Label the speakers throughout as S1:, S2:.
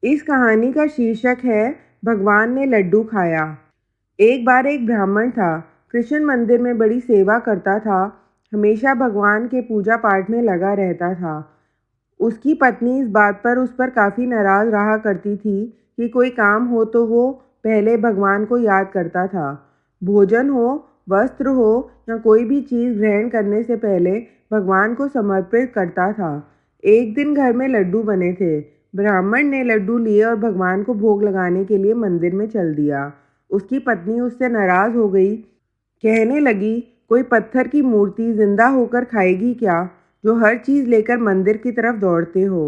S1: इस कहानी का शीर्षक है भगवान ने लड्डू खाया। एक बार एक ब्राह्मण था। कृष्ण मंदिर में बड़ी सेवा करता था। हमेशा भगवान के पूजा पाठ में लगा रहता था। उसकी पत्नी इस बात पर उस पर काफ़ी नाराज़ रहा करती थी कि कोई काम हो तो वो पहले भगवान को याद करता था। भोजन हो, वस्त्र हो या कोई भी चीज़ ग्रहण करने से पहले भगवान को समर्पित करता था। एक दिन घर में लड्डू बने थे। ब्राह्मण ने लड्डू लिए और भगवान को भोग लगाने के लिए मंदिर में चल दिया। उसकी पत्नी उससे नाराज़ हो गई। कहने लगी, कोई पत्थर की मूर्ति जिंदा होकर खाएगी क्या, जो हर चीज़ लेकर मंदिर की तरफ दौड़ते हो।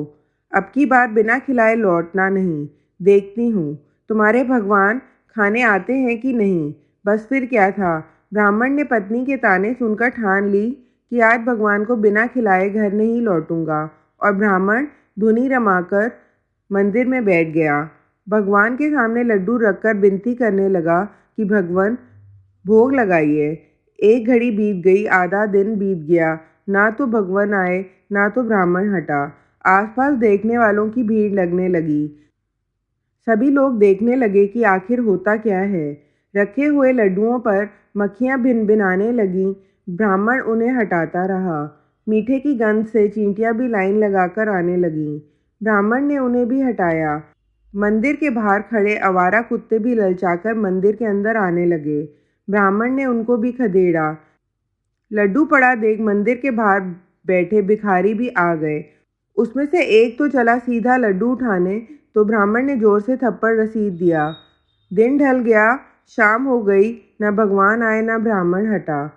S1: अब की बार बिना खिलाए लौटना नहीं। देखती हूँ तुम्हारे भगवान खाने आते हैं कि नहीं। बस फिर क्या था, ब्राह्मण ने पत्नी के ताने सुनकर ठान ली कि आज भगवान को बिना खिलाए घर नहीं लौटूंगा, और ब्राह्मण धुनी रमाकर मंदिर में बैठ गया। भगवान के सामने लड्डू रखकर विनती करने लगा कि भगवान भोग लगाइए। एक घड़ी बीत गई, आधा दिन बीत गया। ना तो भगवान आए, ना तो ब्राह्मण हटा। आसपास देखने वालों की भीड़ लगने लगी। सभी लोग देखने लगे कि आखिर होता क्या है। रखे हुए लड्डुओं पर मक्खियां भिनभिनाने लगीं। ब्राह्मण उन्हें हटाता रहा। मीठे की गंध से चींटियां भी लाइन लगाकर आने लगीं। ब्राह्मण ने उन्हें भी हटाया। मंदिर के बाहर खड़े आवारा कुत्ते भी ललचाकर मंदिर के अंदर आने लगे। ब्राह्मण ने उनको भी खदेड़ा। लड्डू पड़ा देख मंदिर के बाहर बैठे भिखारी भी आ गए। उसमें से एक तो चला सीधा लड्डू उठाने, तो ब्राह्मण ने जोर से थप्पड़ रसीद दिया। दिन ढल गया, शाम हो गई। न भगवान आए न ब्राह्मण हटा।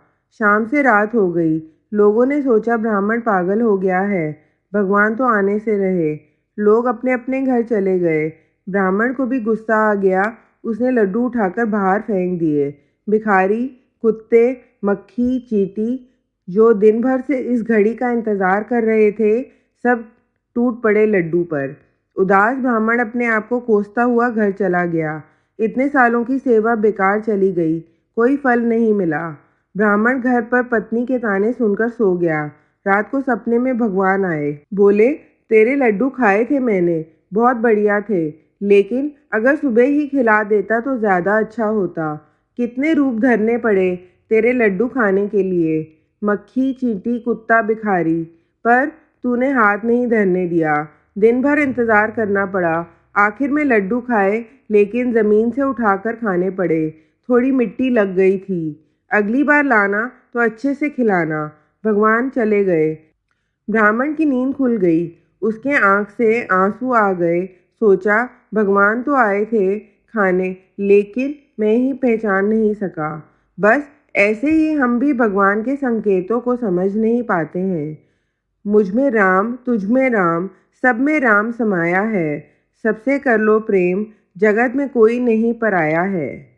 S1: शाम से रात हो गई। लोगों ने सोचा ब्राह्मण पागल हो गया है, भगवान तो आने से रहे। लोग अपने अपने घर चले गए। ब्राह्मण को भी गुस्सा आ गया। उसने लड्डू उठाकर बाहर फेंक दिए। भिखारी, कुत्ते, मक्खी, चींटी जो दिन भर से इस घड़ी का इंतजार कर रहे थे, सब टूट पड़े लड्डू पर। उदास ब्राह्मण अपने आप को कोसता हुआ घर चला गया। इतने सालों की सेवा बेकार चली गई, कोई फल नहीं मिला। ब्राह्मण घर पर पत्नी के ताने सुनकर सो गया। रात को सपने में भगवान आए। बोले, तेरे लड्डू खाए थे मैंने, बहुत बढ़िया थे, लेकिन अगर सुबह ही खिला देता तो ज़्यादा अच्छा होता। कितने रूप धरने पड़े तेरे लड्डू खाने के लिए, मक्खी, चींटी, कुत्ता, भिखारी, पर तूने हाथ नहीं धरने दिया। दिन भर इंतज़ार करना पड़ा। आखिर में लड्डू खाए, लेकिन ज़मीन से उठाकर खाने पड़े। थोड़ी मिट्टी लग गई थी। अगली बार लाना तो अच्छे से खिलाना। भगवान चले गए। ब्राह्मण की नींद खुल गई। उसके आँख से आंसू आ गए। सोचा, भगवान तो आए थे खाने, लेकिन मैं ही पहचान नहीं सका। बस ऐसे ही हम भी भगवान के संकेतों को समझ नहीं पाते हैं। मुझ में राम, तुझ में राम, सब में राम समाया है। सबसे कर लो प्रेम, जगत में कोई नहीं पराया है।